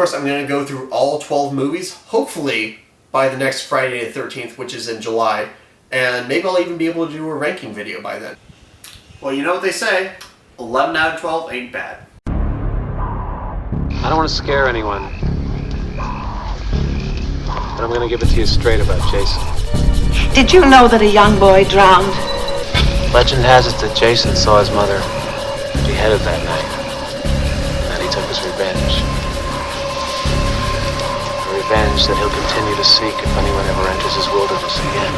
course, I'm going to go through all 12 movies, hopefully by the next Friday the 13th, which is in July, and maybe I'll even be able to do a ranking video by then. Well, you know what they say, 11 out of 12 ain't bad. I don't want to scare anyone, but I'm going to give it to you straight about Jason. Did you know that a young boy drowned? Legend has it that Jason saw his mother beheaded that night, and he took his revenge. A revenge that he'll continue to seek if anyone ever enters his wilderness again.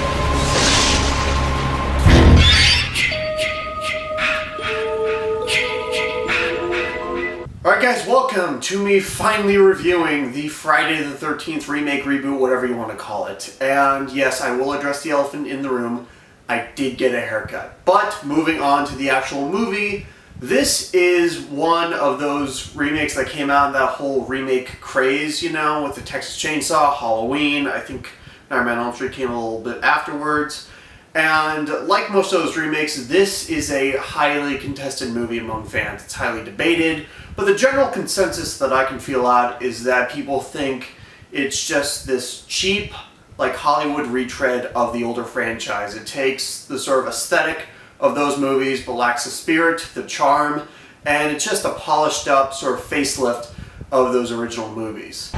Alright guys, welcome to me finally reviewing the Friday the 13th remake, reboot, whatever you want to call it. And yes, I will address the elephant in the room. I did get a haircut. But moving on to the actual movie, this is one of those remakes that came out in that whole remake craze, you know, with the Texas Chainsaw, Halloween. I think Nightmare on Elm Street came a little bit afterwards. And like most of those remakes, this is a highly contested movie among fans. It's highly debated, but the general consensus that I can feel out is that people think it's just this cheap, like Hollywood retread of the older franchise. It takes the sort of aesthetic of those movies, but lacks the spirit, the charm, and it's just a polished up sort of facelift of those original movies.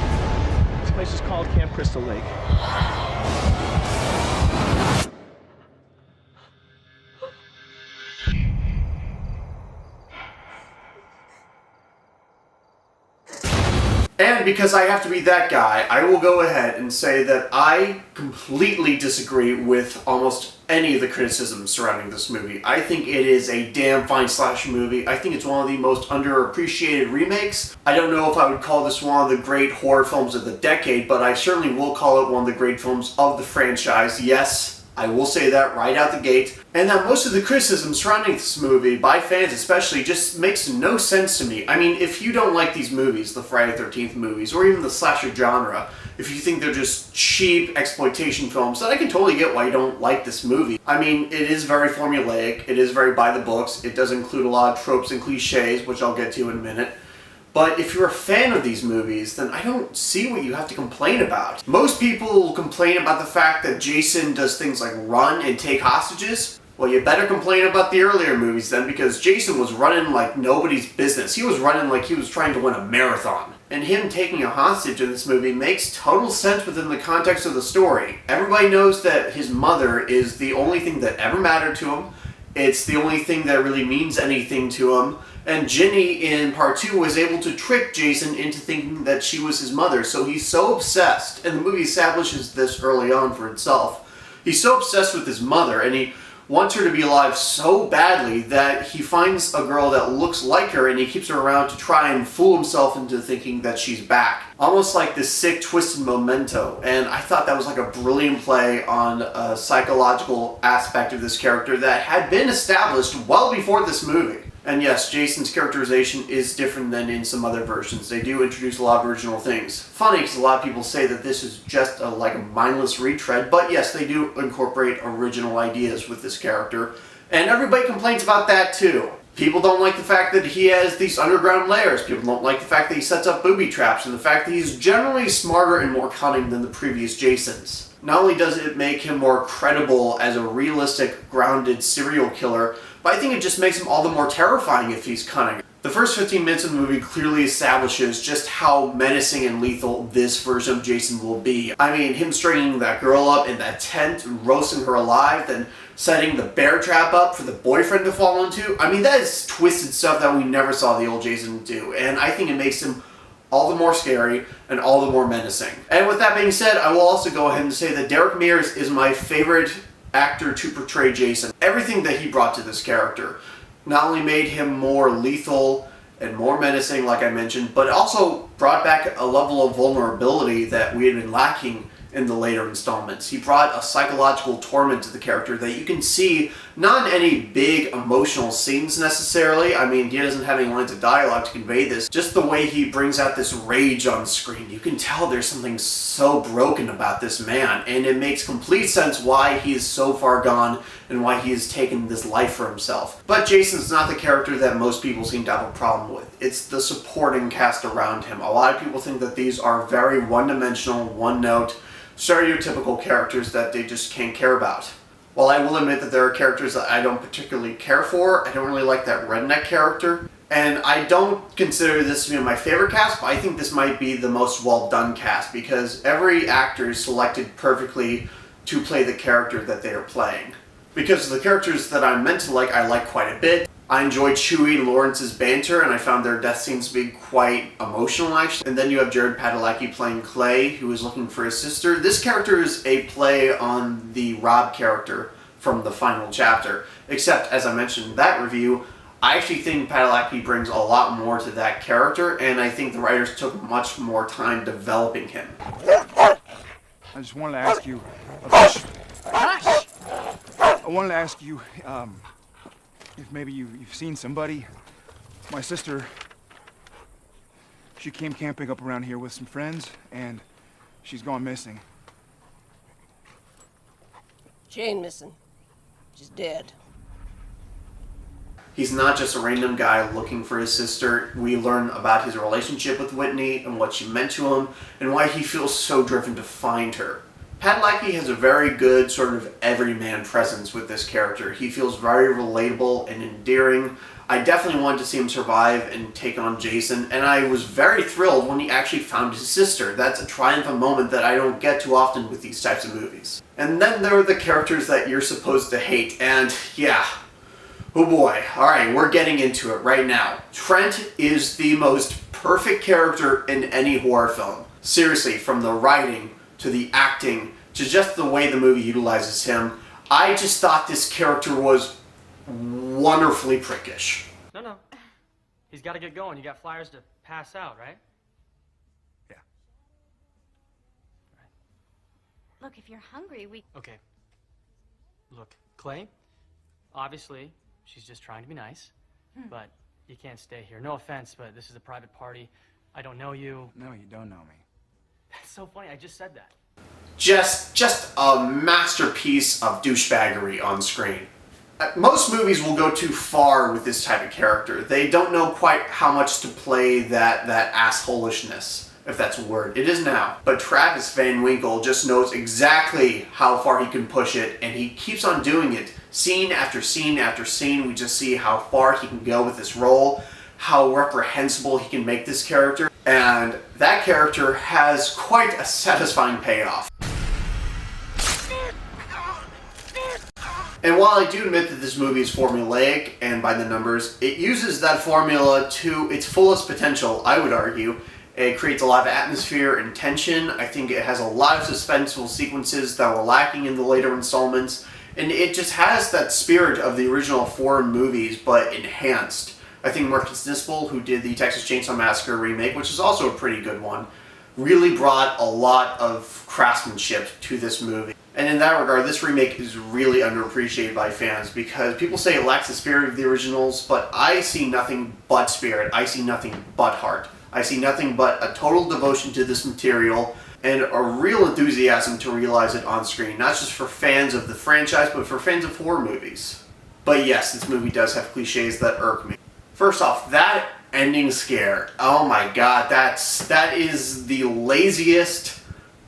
This place is called Camp Crystal Lake. And because I have to be that guy, I will go ahead and say that I completely disagree with almost any of the criticisms surrounding this movie. I think it is a damn fine slasher movie. I think it's one of the most underappreciated remakes. I don't know if I would call this one of the great horror films of the decade, but I certainly will call it one of the great films of the franchise. Yes, I will say that right out the gate. And that most of the criticism surrounding this movie, by fans especially, just makes no sense to me. I mean, if you don't like these movies, the Friday the 13th movies, or even the slasher genre, if you think they're just cheap exploitation films, then I can totally get why you don't like this movie. I mean, it is very formulaic, it is very by the books, it does include a lot of tropes and cliches, which I'll get to in a minute. But if you're a fan of these movies, then I don't see what you have to complain about. Most people complain about the fact that Jason does things like run and take hostages. Well, you better complain about the earlier movies then, because Jason was running like nobody's business. He was running like he was trying to win a marathon. And him taking a hostage in this movie makes total sense within the context of the story. Everybody knows that his mother is the only thing that ever mattered to him. It's the only thing that really means anything to him. And Ginny in part 2 was able to trick Jason into thinking that she was his mother. So he's so obsessed, and the movie establishes this early on for itself. He's so obsessed with his mother, and he wants her to be alive so badly that he finds a girl that looks like her and he keeps her around to try and fool himself into thinking that she's back. Almost like this sick, twisted Memento. And I thought that was like a brilliant play on a psychological aspect of this character that had been established well before this movie. And yes, Jason's characterization is different than in some other versions. They do introduce a lot of original things. Funny, because a lot of people say that this is just like a mindless retread, but yes, they do incorporate original ideas with this character. And everybody complains about that too. People don't like the fact that he has these underground layers. People don't like the fact that he sets up booby traps, and the fact that he's generally smarter and more cunning than the previous Jasons. Not only does it make him more credible as a realistic, grounded serial killer, but I think it just makes him all the more terrifying if he's cunning. The first 15 minutes of the movie clearly establishes just how menacing and lethal this version of Jason will be. I mean, him stringing that girl up in that tent, roasting her alive, then setting the bear trap up for the boyfriend to fall into. I mean, that is twisted stuff that we never saw the old Jason do, and I think it makes him all the more scary and all the more menacing. And with that being said, I will also go ahead and say that Derek Mears is my favorite actor to portray Jason. Everything that he brought to this character not only made him more lethal and more menacing, like I mentioned, but also brought back a level of vulnerability that we had been lacking in the later installments. He brought a psychological torment to the character that you can see Not in any big emotional scenes necessarily. I mean, he doesn't have any lines of dialogue to convey this. Just the way he brings out this rage on screen. You can tell there's something so broken about this man, and it makes complete sense why he is so far gone and why he has taken this life for himself. But Jason's not the character that most people seem to have a problem with. It's the supporting cast around him. A lot of people think that these are very one-dimensional, one-note, stereotypical characters that they just can't care about. While I will admit that there are characters that I don't particularly care for, I don't really like that redneck character. And I don't consider this to be my favorite cast, but I think this might be the most well done cast because every actor is selected perfectly to play the character that they are playing. Because the characters that I'm meant to like, I like quite a bit. I enjoyed Chewie and Lawrence's banter, and I found their death scenes to be quite emotional, actually. And then you have Jared Padalecki playing Clay, who is looking for his sister. This character is a play on the Rob character from the final chapter. Except, as I mentioned in that review, I actually think Padalecki brings a lot more to that character, and I think the writers took much more time developing him. I just wanted to ask you... I wanted to ask you, if maybe you've seen somebody. My sister, she came camping up around here with some friends, and she's gone missing. She ain't missing. She's dead. He's not just a random guy looking for his sister. We learn about his relationship with Whitney and what she meant to him, and why he feels so driven to find her. Padalecki has a very good sort of everyman presence with this character. He feels very relatable and endearing. I definitely wanted to see him survive and take on Jason, and I was very thrilled when he actually found his sister. That's a triumphant moment that I don't get too often with these types of movies. And then there are the characters that you're supposed to hate, and yeah, oh boy. Alright, we're getting into it right now. Trent is the most perfect character in any horror film. Seriously, from the writing to the acting, to just the way the movie utilizes him. I just thought this character was wonderfully prickish. No. He's got to get going. You got flyers to pass out, right? Yeah. Look, if you're hungry, we... Okay. Look, Clay, obviously, she's just trying to be nice, but you can't stay here. No offense, but this is a private party. I don't know you. No, you don't know me. That's so funny. I just said that. Just a masterpiece of douchebaggery on screen. Most movies will go too far with this type of character. They don't know quite how much to play that assholishness, if that's a word. It is now. But Travis Van Winkle just knows exactly how far he can push it, and he keeps on doing it. Scene after scene after scene, we just see how far he can go with this role, how reprehensible he can make this character, and that character has quite a satisfying payoff. And while I do admit that this movie is formulaic and by the numbers, it uses that formula to its fullest potential, I would argue. It creates a lot of atmosphere and tension. I think it has a lot of suspenseful sequences that were lacking in the later installments, and it just has that spirit of the original foreign movies, but enhanced. I think Marcus Nispel, who did the Texas Chainsaw Massacre remake, which is also a pretty good one, really brought a lot of craftsmanship to this movie. And in that regard, this remake is really underappreciated by fans because people say it lacks the spirit of the originals, but I see nothing but spirit. I see nothing but heart. I see nothing but a total devotion to this material and a real enthusiasm to realize it on screen, not just for fans of the franchise, but for fans of horror movies. But yes, this movie does have cliches that irk me. First off, that ending scare, oh my god, that is the laziest,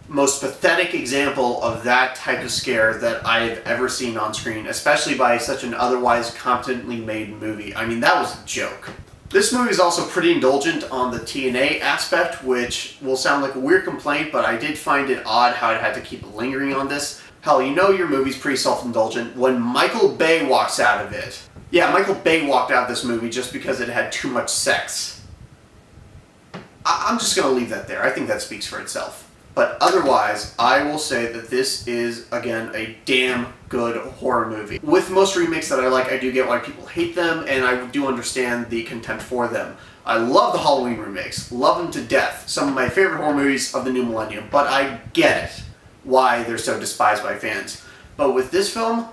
most pathetic example of that type of scare that I've ever seen on screen, especially by such an otherwise competently made movie. I mean, that was a joke. This movie is also pretty indulgent on the TNA aspect, which will sound like a weird complaint, but I did find it odd how it had to keep lingering on this. Hell, you know your movie's pretty self-indulgent when Michael Bay walks out of it. Yeah, Michael Bay walked out of this movie just because it had too much sex. I'm just going to leave that there. I think that speaks for itself. But otherwise, I will say that this is, again, a damn good horror movie. With most remakes that I like, I do get why people hate them, and I do understand the contempt for them. I love the Halloween remakes. Love them to death. Some of my favorite horror movies of the new millennium. But I get it, why they're so despised by fans. But with this film,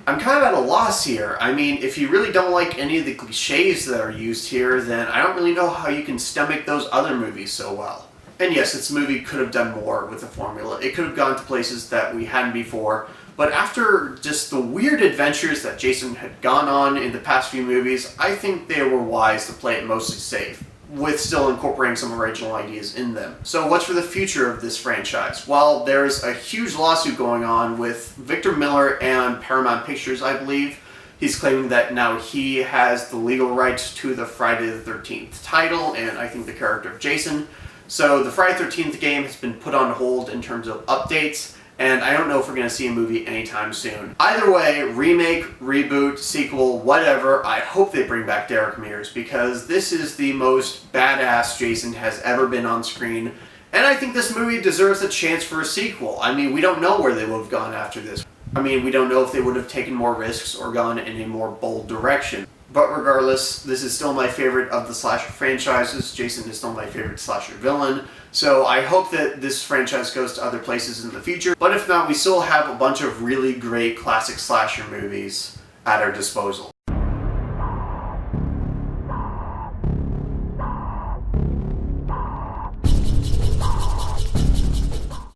I'm kind of at a loss here. I mean, if you really don't like any of the cliches that are used here, then I don't really know how you can stomach those other movies so well. And yes, this movie could have done more with the formula. It could have gone to places that we hadn't before, but after just the weird adventures that Jason had gone on in the past few movies, I think they were wise to play it mostly safe, with still incorporating some original ideas in them. So what's for the future of this franchise? Well, there's a huge lawsuit going on with Victor Miller and Paramount Pictures, I believe. He's claiming that now he has the legal rights to the Friday the 13th title, and I think the character of Jason. So the Friday the 13th game has been put on hold in terms of updates, and I don't know if we're going to see a movie anytime soon. Either way, remake, reboot, sequel, whatever, I hope they bring back Derek Mears, because this is the most badass Jason has ever been on screen, and I think this movie deserves a chance for a sequel. I mean, we don't know where they would have gone after this. I mean, we don't know if they would have taken more risks or gone in a more bold direction. But regardless, this is still my favorite of the slasher franchises. Jason is still my favorite slasher villain. So I hope that this franchise goes to other places in the future. But if not, we still have a bunch of really great classic slasher movies at our disposal.